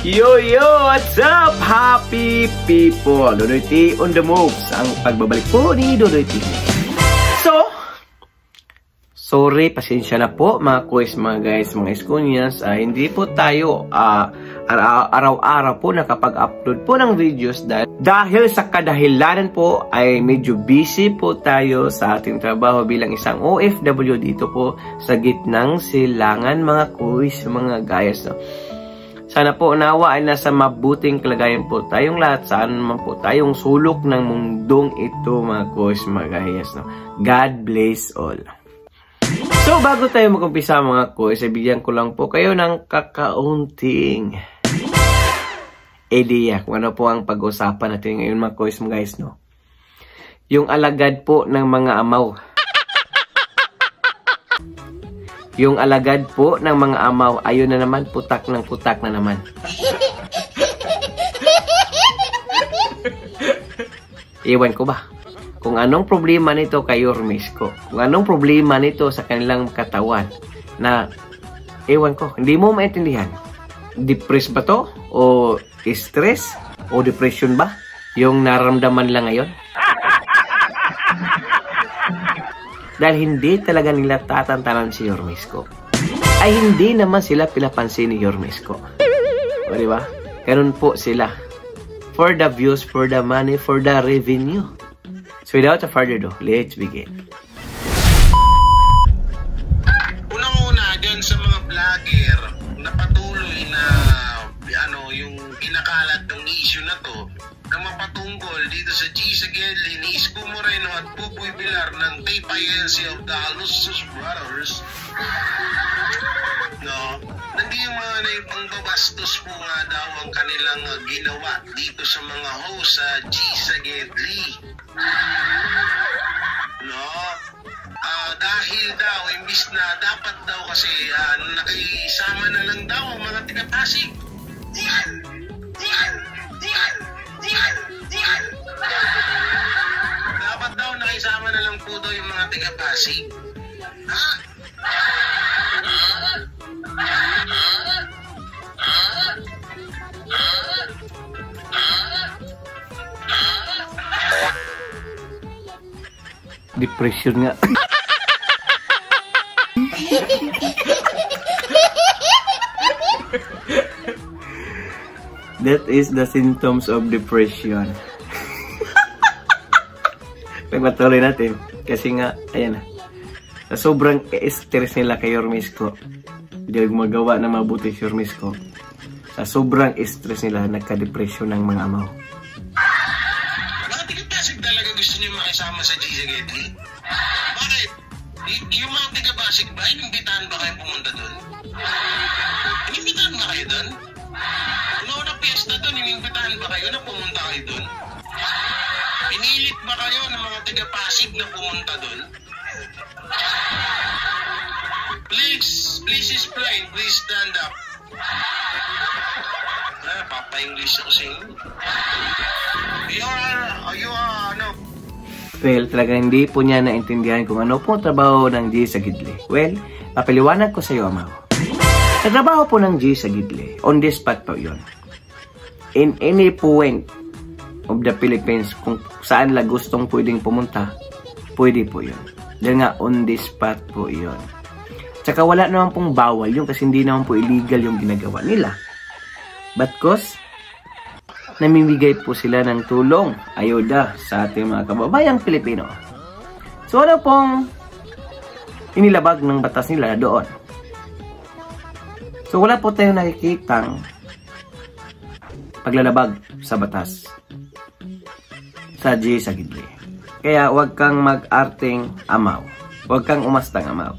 Yo, what's up, happy people? Dodoy T on the moves. Ang pagbabalik po ni Dodoy T. So, sorry, pasensya na po mga quiz, mga guys, mga eskunyas. Hindi po tayo araw-araw po nakapag-upload po ng videos dahil sa kadahilanan po ay medyo busy po tayo sa ating trabaho bilang isang OFW dito po sa gitnang silangan, mga quiz, mga guys. Sana po nawa ay nasa mabuting kalagayan po tayong lahat, saan man po tayong sulok ng mundong ito, mga quiz, mga guys. God bless all. So, bago tayo mag-umpisa, mga quiz, bigyan ko lang po kayo ng kakaunting idea kung ano po ang pag-usapan natin ngayon, mga quiz, mga guys, no? Yung alagad po ng mga amaw. Yung alagad po ng mga amaw, ayun na naman, putak ng putak na naman. Iwan ko ba? Kung anong problema nito kay Yormesco, kung anong problema nito sa kanilang katawan, na, iwan ko, hindi mo maintindihan. Depressed ba to? O stress? O depression ba? Yung nararamdaman lang ngayon? Dahil hindi talaga nila tatantanan si Yormesco. Ay hindi naman sila pinapansin ni Yormesco. O diba? Ganun po sila. For the views, for the money, for the revenue. So without a further ado, let's begin. Unang-una dyan sa mga vlogger na patuloy na yung kinakalat ng issue na to, na mapatungkol dito sa G. Sagedli ni Isko Moreno at Pupoy Pilar ng Tape INC of the Alusos Brothers, no? Nandi yung mga naipangbabastos po nga daw ang kanilang ginawa dito sa mga host sa G. Sagedli, no? Dahil daw imbis na dapat daw kasi nakisama na lang daw ang mga taga-Pasig. Dapat daw nakisama na lang po daw yung mga taga-Pasig. Depression nga. That is the symptoms of depression. Pagpatuloy natin. Kasi nga, ayan na. Sa sobrang stress nila kay Yormesco, hindi gumagawa na mabuti si Yormesco. Sa sobrang stress nila, nagka-depression ng mga amaw. Mga taga-Pasig talaga gusto niyo makisama sa G. Sagedli? Bakit? Yung mga taga-Pasig ba, inimbitahan ba kayo pumunta doon? Inimbitahan ba kayo doon? Una piyesta doon, inimbitahan ba kayo na pumunta kayo doon? Pinilit ba kayo ng mga taga-Pasig na pumunta doon? Please explain, please stand up. Papa-English ako sa inyo. You are, Well, talaga hindi po niya naintindihan kung ano po trabaho ng G. Sagedli. Well, papaliwanag ko sa iyo, amaw. Sa trabaho po ng G. Sagedli, on the spot po yun. In any point of the Philippines, kung saan lang gustong pwedeng pumunta, pwede po yun. Dahil nga, on the spot po yun. Tsaka wala naman pong bawal yun kasi hindi naman po illegal yung ginagawa nila. But cause, namimigay po sila ng tulong, ayuda sa ating mga kababayang Pilipino. So ano pong inilabag ng batas nila doon? So wala po tayong nakikitang paglalabag sa batas sa G. Sagedli. Kaya huwag kang mag-arting amaw. Huwag kang umastang amaw.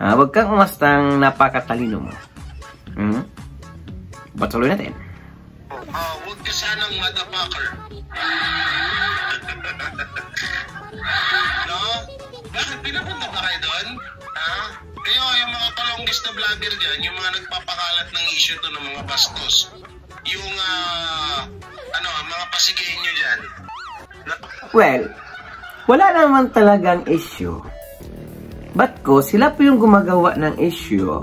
Huwag kang umastang napakatalino mo. Patuloy natin. Huwag ka sanang motherfucker. No? Bakit pinapunta ba kayo doon? Kayo, yung mga kalonggis na vlogger dyan, yung mga nagpapakalat ng issue to ng mga bastos. Yung, mga pasigayin nyo dyan. Well, wala naman talagang issue. But ko, sila po yung gumagawa ng issue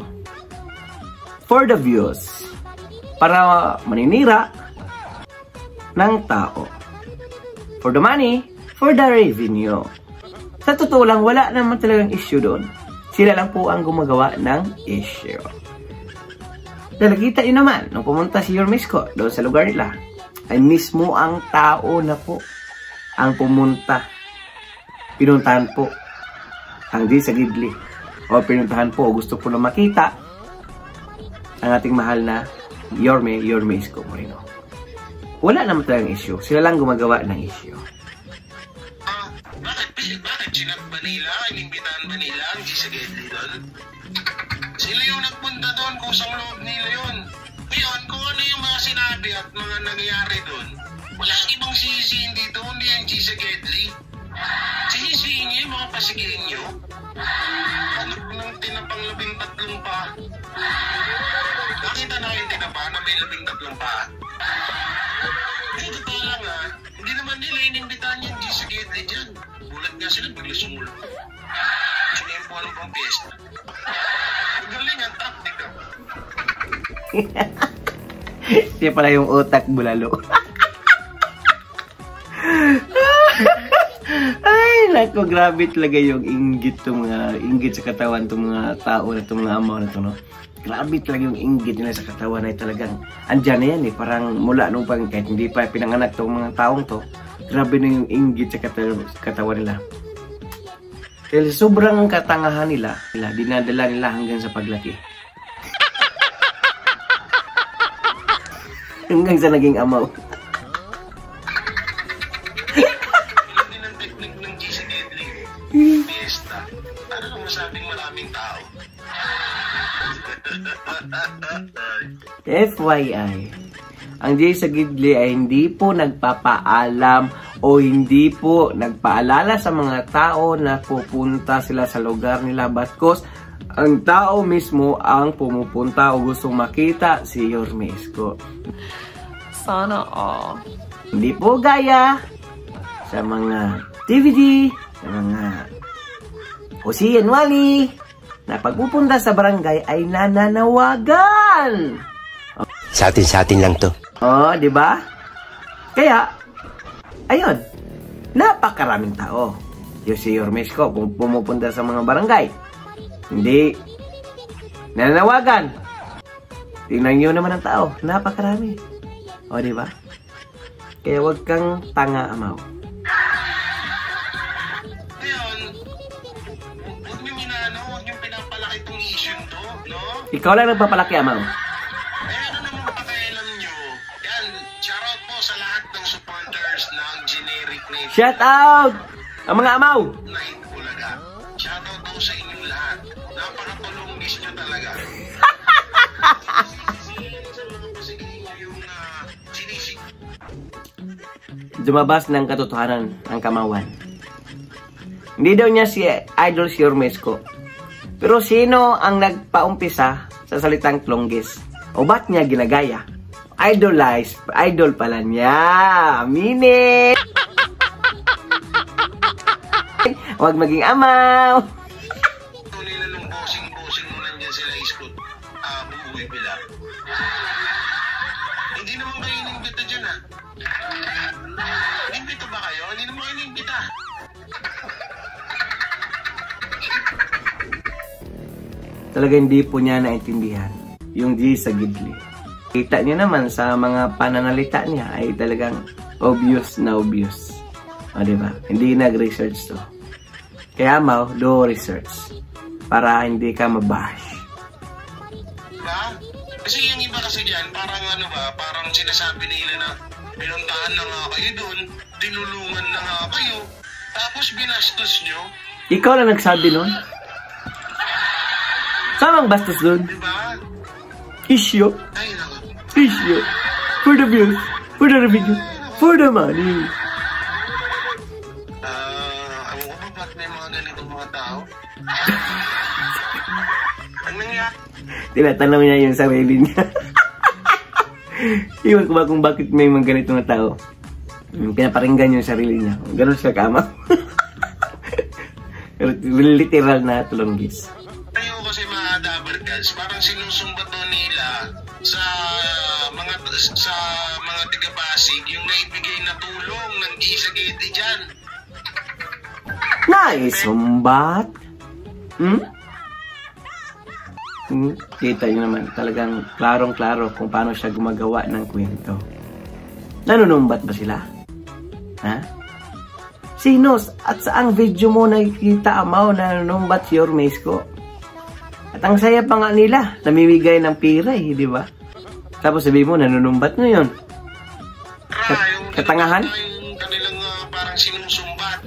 for the views. para maninira ng tao. For the money, for the revenue. Sa totoo lang, wala naman talagang issue doon. Sila lang po ang gumagawa ng issue. Dahil nakita nyo naman, nung pumunta si Yormesco doon sa lugar nila, ay mismo ang tao na po ang pumunta. Pinuntahan po ang di sa Gidli. O pinuntahan po, gusto po na makita ang ating mahal na Yormesco Moreno. Wala naman talagang issue. Sila lang gumagawa ng issue. Bakit sinap ba nila? Inimbitahan ba nila ang G sa Gidli doon? Sila yung nagpunta doon, kusang loob nila yun. Ngayon, kung ano yung mga sinabi at mga nangyayari doon, wala ibang sisihin dito, hindi ang G sa Gidli. Sisihin niyo yung mga pasigihin niyo. Anak ng tinapang 13 pa. Nakita na yung tinapa na may 13 pa. Totoo lang hindi naman nila inimbitahan yung G sa Gidli dyan. Bulat nga sila, bigla sumulong. Sinempuan ng pang piyesta. Magaling ang taktik ah. Siya pala yung utak bulalo. Ay, nako, grabe talaga yung inggit sa katawan itong mga tao na itong mga amaw na ito, no? Grabe talaga yung inggit nila sa katawan ay talagang andyan na yan eh. Parang mula nung kahit hindi pa pinanganak itong mga taong to, grabe na yung inggit sa katawan nila. Dahil sobrang katangahan nila, dinadala nila hanggang sa paglaki. Hanggang sa naging amaw. Ilan din ang teknik ng G sa Gidli. Fiesta. Ano kung masabing maraming tao? FYI, ang G sa Gidli ay hindi po nagpapaalam o hindi po nagpaalala sa mga tao na pupunta sila sa lugar nila. Batkos, ang tao mismo ang pumupunta o gustong makita si Yormesco. Sana all. Hindi po gaya sa mga DVD, sa mga Ocean Wally, na pagpupunta sa barangay ay nananawagan. Sa atin lang to. Oh, di ba? Kaya, ayun, napakaraming tao. Yung si Yormesco, pumupunta sa mga barangay. Hindi nananawagan. Tingnan nyo naman ang tao, napakarami. O, di ba? Kaya wag kang tanga, amaw. Ngayon, huwag nyo huwag nyo pinapalaki itong issue to, no? Ikaw lang nagpapalaki, amaw. Ano naman pakialam nyo? Yan, shoutout po sa lahat ng supporters ng generic na ito. Shout out! Ang mga amaw! Night Bulaga. Shoutout po sa inyong lahat. Napakatulungis nyo talaga. Sa mga pasigil nyo yung sinisig. Dumabas ng katotohanan ang kamawan. Hindi daw niya si Idol si Yormesco. Pero sino ang nagpaumpisa sa salitang tlonggis? O ba't niya ginagaya? Idol pala niya. Aminin! Huwag maging amaw! Nila nung bossing mo nandiyan sila iskot. Bubuhay bila. Hindi naman kayo inimbita dyan Inimbita ba kayo? Hindi naman kayo inimbita. Talaga hindi po niya naintindihan yung G sa Gidli. Kita niyo naman sa mga pananalita niya ay talagang obvious na obvious. O, diba? Hindi nag-research to. Kaya amaw, do research. Para hindi ka mabash. Ba? Kasi yung iba kasi dyan, parang sinasabi nila na pinuntahan na nga kayo doon, tinulungan na nga kayo, tapos binastos nyo. Ikaw na nagsabi nun? Saan ang bastos nun? Diba? Issue. Ay, naku. Issue. For the views. For the revenue. For the money. Ewan ko ba ba't may mga ganitong mga tao? Ang nangyari? Tinatanong niya yung sarili niya. Iwan ko ba kung bakit may mga ganito na tao? Pinaparinggan yung sarili niya. Ganun siya kama. Literal na tulonggis. Tayo kasi mga dabarkads, parang sinusumbat nila sa sa mga taga-Pasig yung naibigay na tulong ng Gisagete dyan. Naisumbat? Kita nyo naman, talagang klarong-klaro kung paano siya gumagawa ng kwento. Nanunumbat ba sila? Ha? Sinos at saang video mo nakikita amaw na nanunumbat si Yormes ko? At ang saya pa nga nila, namimigay ng pira di ba? Tapos sabi mo, nanunumbat mo yun. Katangahan? Yung kanilang parang sinusumbat.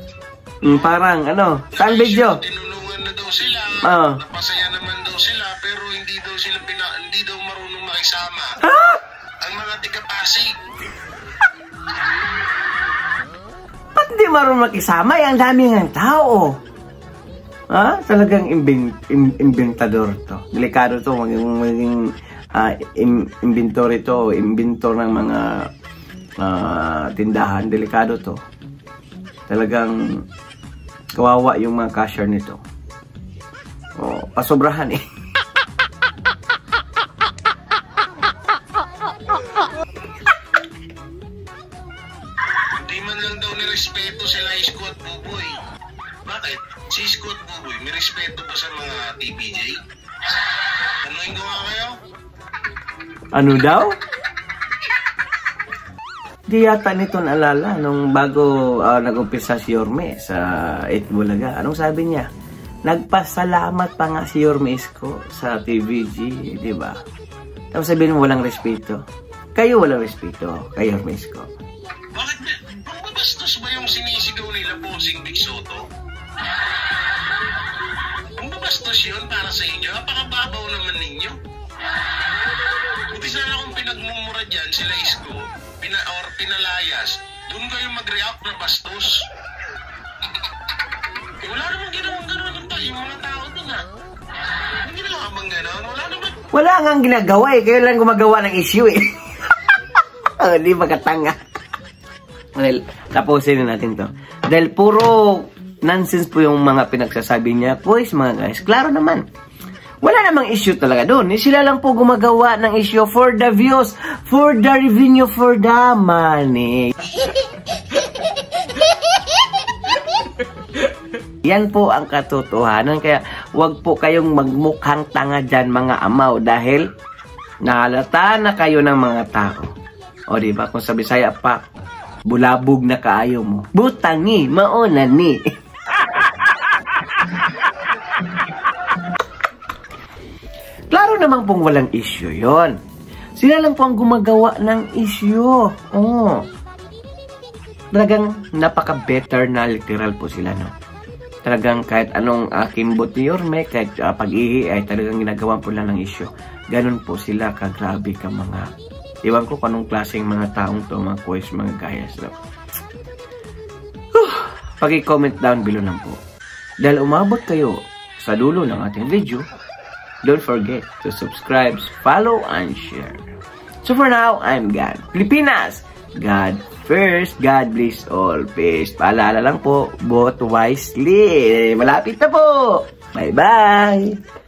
Parang, saan video? Tinulungan na daw sila, napasaya naman daw sila, pero hindi daw marunong makisama. Ang mga taga-Pasig. Ba't hindi marunong makisama? Ang dami ng tao. Talagang inventador to. Delikado to. Maging inventor ito. Inventor ng mga tindahan. Delikado to. Talagang kawawa yung mga cashier nito. Pasobrahan Hindi man lang daw nirespeto sila Isko at Buboy. Bakit? Si Isko at Buboy, may respeto ba sa mga TVJ? Tanungin ko nga kayo? Ano daw? Di yata nito naalala nung bago nag-umpisa si Yorme sa 8 Bulaga. Anong sabi niya? Nagpasalamat pa nga si Yormes ko sa TVG, di ba? Tapos sabihin mo walang respeto. Kayo walang respeto kay Yormes ko. Bakit? Mababastos ba yung sinisigaw nila Bossing Big Soto? Mababastos yun para sa inyo? Napakababaw naman ninyo. Buti sana kung pinagmumura dyan sila Isko, or pinalayas, doon kayo mag-react na bastos. Wala namang ginawang gano'n yung mga tao doon Hindi ginawa bang gano'n? Wala naman. Wala nga ang ginagawa kayo lang gumagawa ng issue Di ba katanga? Well, tapusin na natin to. Dahil puro nonsense po yung mga pinagsasabi niya. Pues mga guys, klaro naman. Wala namang issue talaga doon. Sila lang po gumagawa ng issue for the views, for the revenue, for the money. Yan po ang katotohanan. Kaya wag po kayong magmukhang tanga dyan mga amaw dahil nahalata na kayo ng mga tao. O diba, kung sa Bisaya pa, bulabog na kaayo mo. Butangi, mauna ni. Klaro naman pong walang issue yon. Sila lang po ang gumagawa ng issue. Talagang napaka-better na literal po sila, no? Talagang kahit anong kimbot ni Yorme, kahit pag-ihi ay talagang ginagawa po lang ng issue. Ganon po sila kagrabe ka mga... Iwan ko kung anong klaseng mga taong to, mga quiz, mga gayas. No? Pag-i-comment down below lang po. Dahil umabot kayo sa dulo ng ating video, don't forget to subscribe, follow, and share. So for now, I'm God. Pilipinas, God first, God bless all. Peace. Paalala lang po, vote wisely. Malapit na po. Bye-bye.